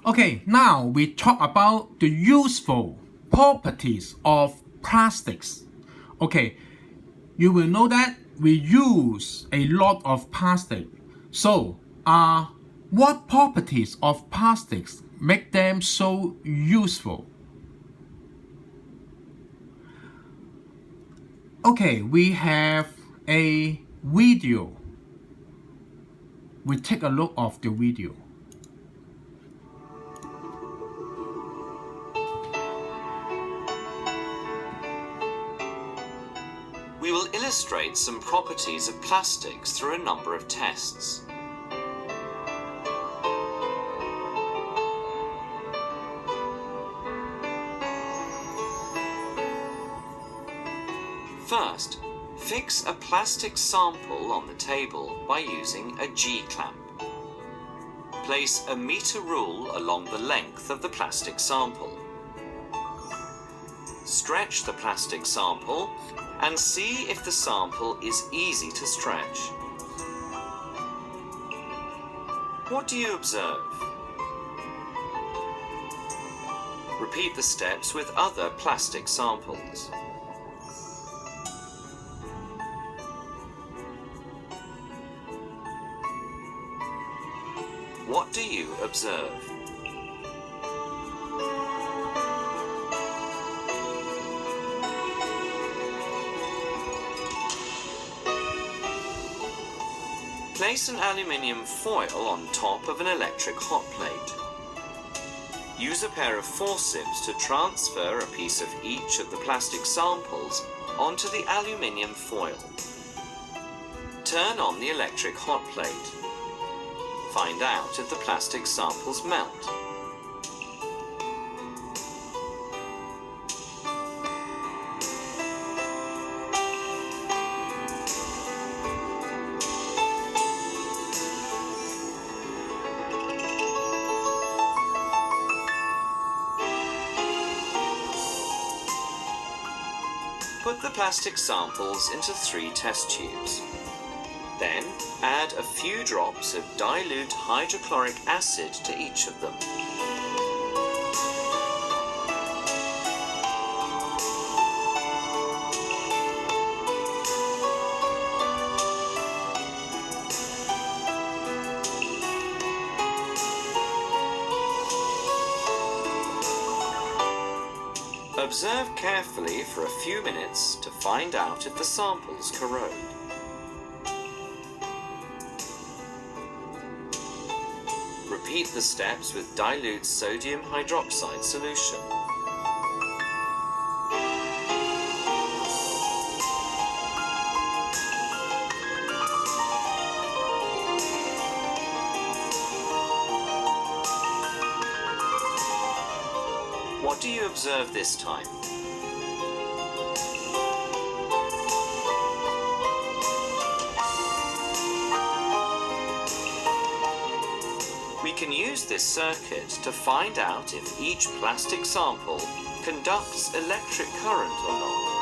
Okay, now we talk about the useful properties of plastics. Okay, you will know that we use a lot of plastic. So, what properties of plastics make them so useful? Okay, we have a video. We take a look of the video. We will illustrate some properties of plastics through a number of tests. First, fix a plastic sample on the table by using a G-clamp. Place a meter rule along the length of the plastic sample. Stretch the plastic sample and see if the sample is easy to stretch. What do you observe? Repeat the steps with other plastic samples. What do you observe? Place an aluminium foil on top of an electric hot plate. Use a pair of forceps to transfer a piece of each of the plastic samples onto the aluminium foil. Turn on the electric hot plate. Find out if the plastic samples melt. Put the plastic samples into 3 test tubes. Then, add a few drops of dilute hydrochloric acid to each of them. Observe carefully for a few minutes to find out if the samples corrode. Repeat the steps with dilute sodium hydroxide solution. What do you observe this time? We can use this circuit to find out if each plastic sample conducts electric current or not.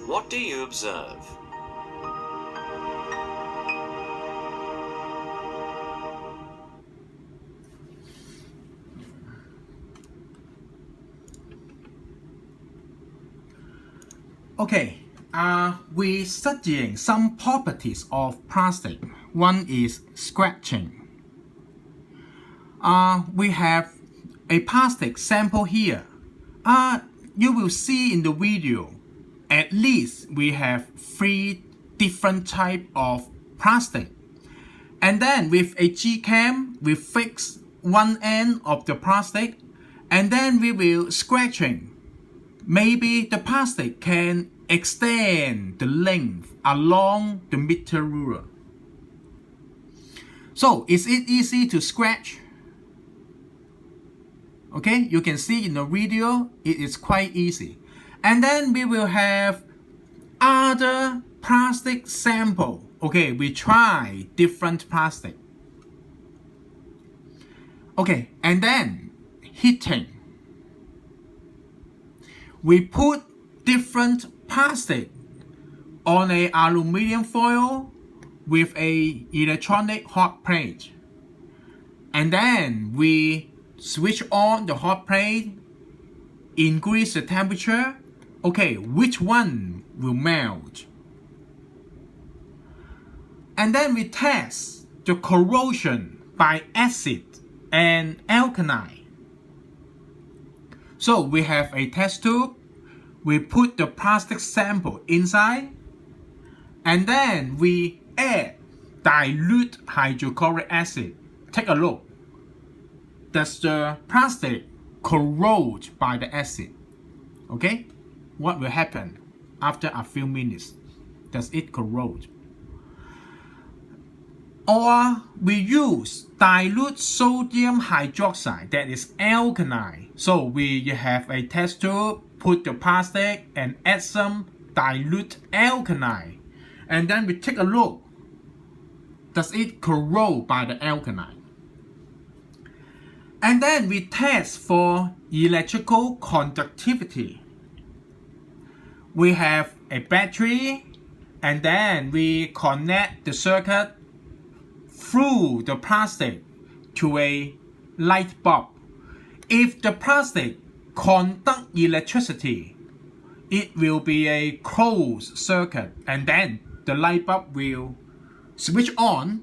What do you observe? Okay, we're studying some properties of plastic. One is scratching. We have a plastic sample here. You will see in the video, at least we have 3 different types of plastic. And then with a G-cam, we fix one end of the plastic, and then we will scratching. Maybe the plastic can extend the length along the meter ruler. So, is it easy to scratch? Okay, you can see in the video, it is quite easy. And then we will have other plastic sample. Okay, we try different plastic. Okay, and then heating. we put different plastic on a aluminum foil with a electronic hot plate. And then we switch on the hot plate, increase the temperature. Okay, which one will melt? And then we test the corrosion by acid and alkali. So we have a test tube, we put the plastic sample inside, and then we add dilute hydrochloric acid. Take a look. Does the plastic corrode by the acid? Okay? What will happen after a few minutes? Does it corrode? Or we use dilute sodium hydroxide, that is alkali. So we have a test tube, put the plastic and add some dilute alkali. And then we take a look. Does it corrode by the alkali? And then we test for electrical conductivity. We have a battery, and then we connect the circuit through the plastic to a light bulb. If the plastic conducts electricity, it will be a closed circuit, and then the light bulb will switch on.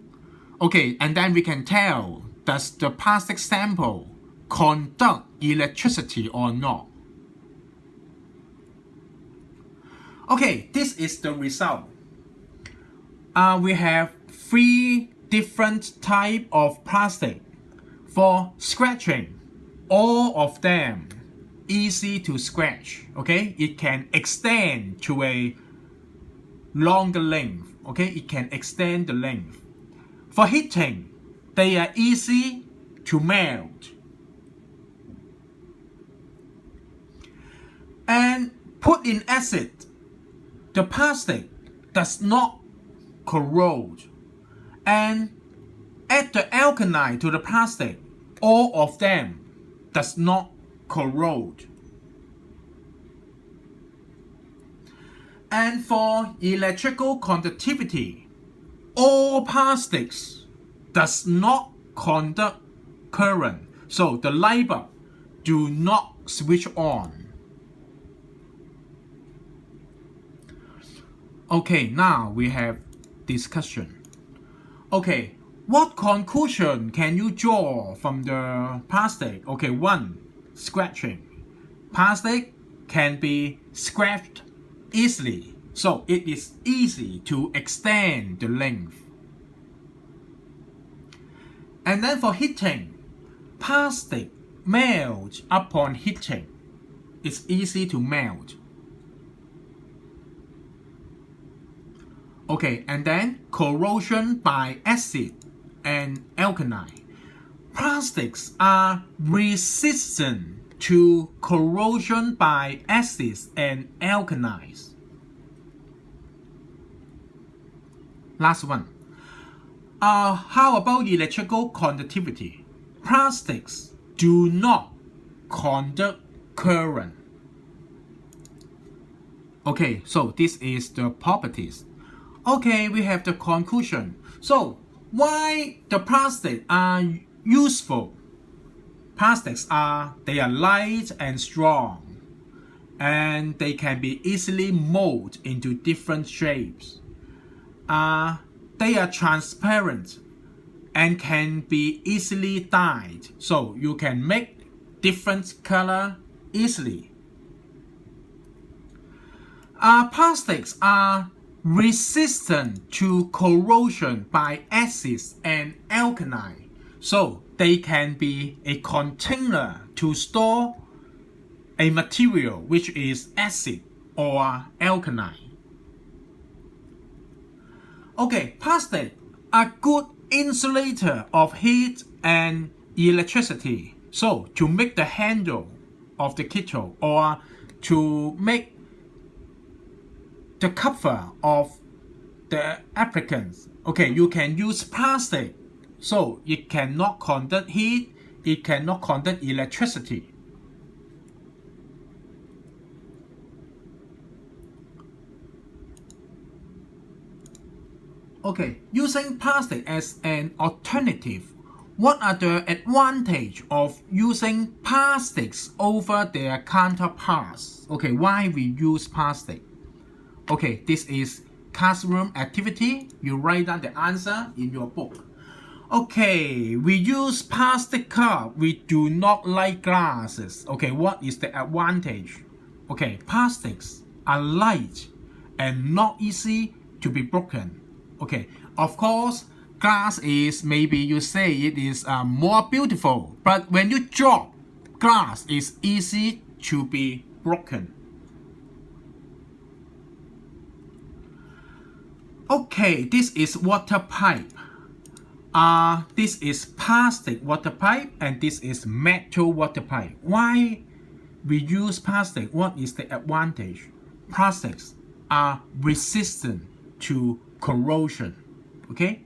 Okay, and then we can tell, does the plastic sample conduct electricity or not? Okay, this is the result. We have 3 different types of plastic. For scratching, all of them easy to scratch. Okay, it can extend to a longer length. Okay, it can extend the length. For heating, they are easy to melt. And put in acid, the plastic does not corrode. And add the alkali to the plastic, all of them does not corrode. And for electrical conductivity, all plastics does not conduct current, so the light bulb do not switch on. Okay, now we have discussion. Okay, what conclusion can you draw from the plastic? Okay, 1. Scratching. Plastic can be scratched easily, so it is easy to extend the length. And then for heating, plastic melts upon heating. It's easy to melt. Okay, and then corrosion by acid and alkali. Plastics are resistant to corrosion by acids and alkalis. Last one. How about electrical conductivity? Plastics do not conduct current. Okay, so this is the properties. Okay, we have the conclusion. So, why the plastics are useful? Plastics they are light and strong, and they can be easily molded into different shapes. They are transparent and can be easily dyed, so you can make different color easily. Plastics are resistant to corrosion by acids and alkali, so they can be a container to store a material which is acid or alkali. Okay, plastic are good insulator of heat and electricity. So to make the handle of the kettle or to make the cover of the applicants, okay, you can use plastic. So it cannot conduct heat, it cannot conduct electricity. Okay, using plastic as an alternative, what are the advantages of using plastics over their counterparts? Okay, why we use plastic? Okay, this is classroom activity. You write down the answer in your book. Okay, we use plastic cup. We do not like glasses. Okay, what is the advantage? Okay, plastics are light and not easy to be broken. Okay, of course, glass is, maybe you say it is more beautiful, but when you drop, glass is easy to be broken. Okay, this is water pipe. This is plastic water pipe and this is metal water pipe. Why we use plastic? What is the advantage? Plastics are resistant to corrosion. Okay.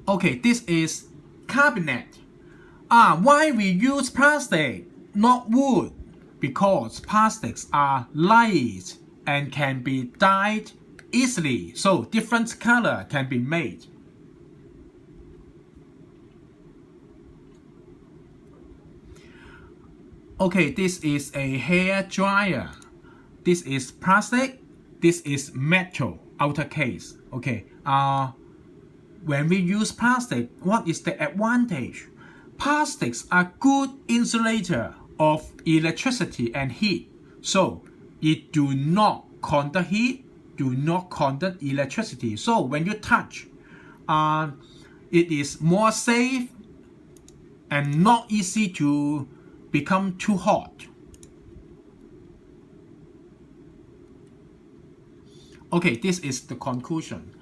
Okay, this is cabinet. Why we use plastic, not wood? Because plastics are light and can be dyed easily, so different color can be made. Okay, this is a hair dryer. This is plastic. This is metal outer case. Okay. When we use plastic, what is the advantage? Plastics are good insulator of electricity and heat. So it do not conduct heat, do not conduct electricity. So when you touch, it is more safe and not easy to become too hot. Okay, this is the conclusion.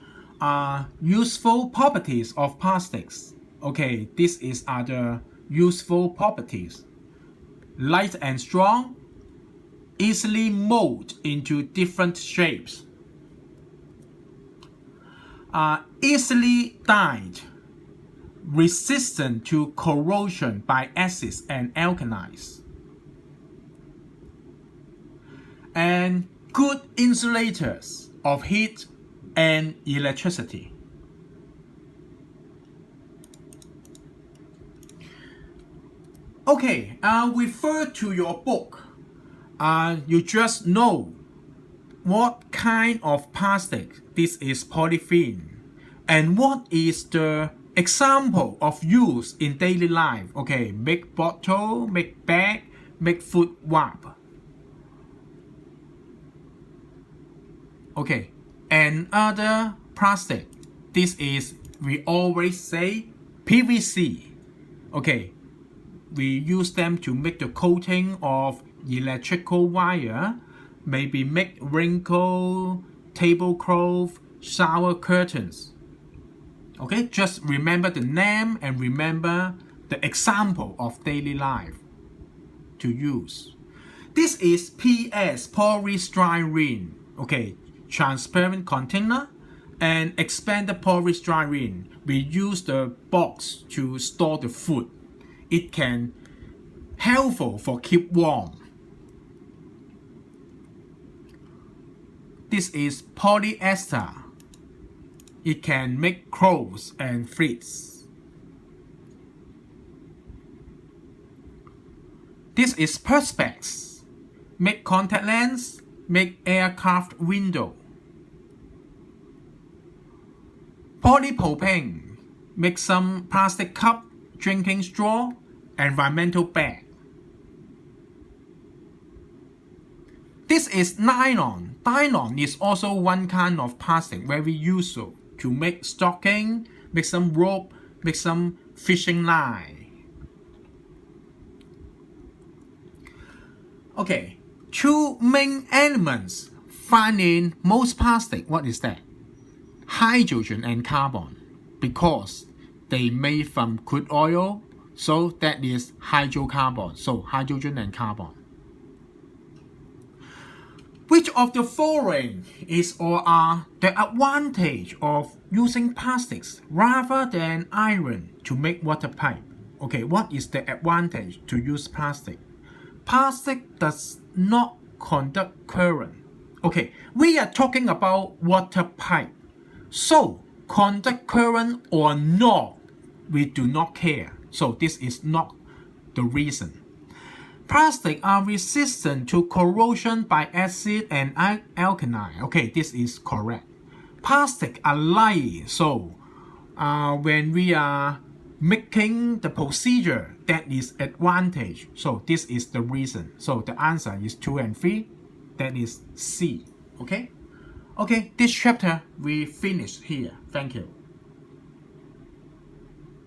Useful properties of plastics. Okay, this is the useful properties. Light and strong, easily mold into different shapes. Easily dyed, resistant to corrosion by acids and alkalis. And good insulators of heat and electricity. Okay, refer to your book. You just know what kind of plastic. This is polythene. And what is the example of use in daily life? Okay, make bottle, make bag, make food wrap. Okay, and other plastic. This is, we always say, PVC. Okay, we use them to make the coating of electrical wire, maybe make wrinkle, tablecloth, shower curtains. Okay, just remember the name and remember the example of daily life to use. This is PS, polystyrene. Okay, transparent container and expanded polystyrene. We use the box to store the food. It can helpful for keep warm. This is polyester. It can make clothes and fleece. This is perspex. Make contact lens, make aircraft window. Polypropylene. Make some plastic cup, drinking straw, environmental bag. This is nylon. Nylon is also one kind of plastic very useful to make stocking, make some rope, make some fishing line. Okay, two main elements found in most plastic. What is that? Hydrogen and carbon, because they made from crude oil, so that is hydrocarbon. So hydrogen and carbon. Which of the following is or are the advantage of using plastics rather than iron to make water pipe? Okay, what is the advantage to use plastic? Plastic does not conduct current. Okay, we are talking about water pipe. So, conduct current or not, we do not care. So, this is not the reason. Plastics are resistant to corrosion by acid and alkali. Okay, this is correct. Plastics are light, so when we are making the procedure, that is advantage. So this is the reason. So the answer is 2 and 3. That is C. Okay? Okay, this chapter we finish here. Thank you.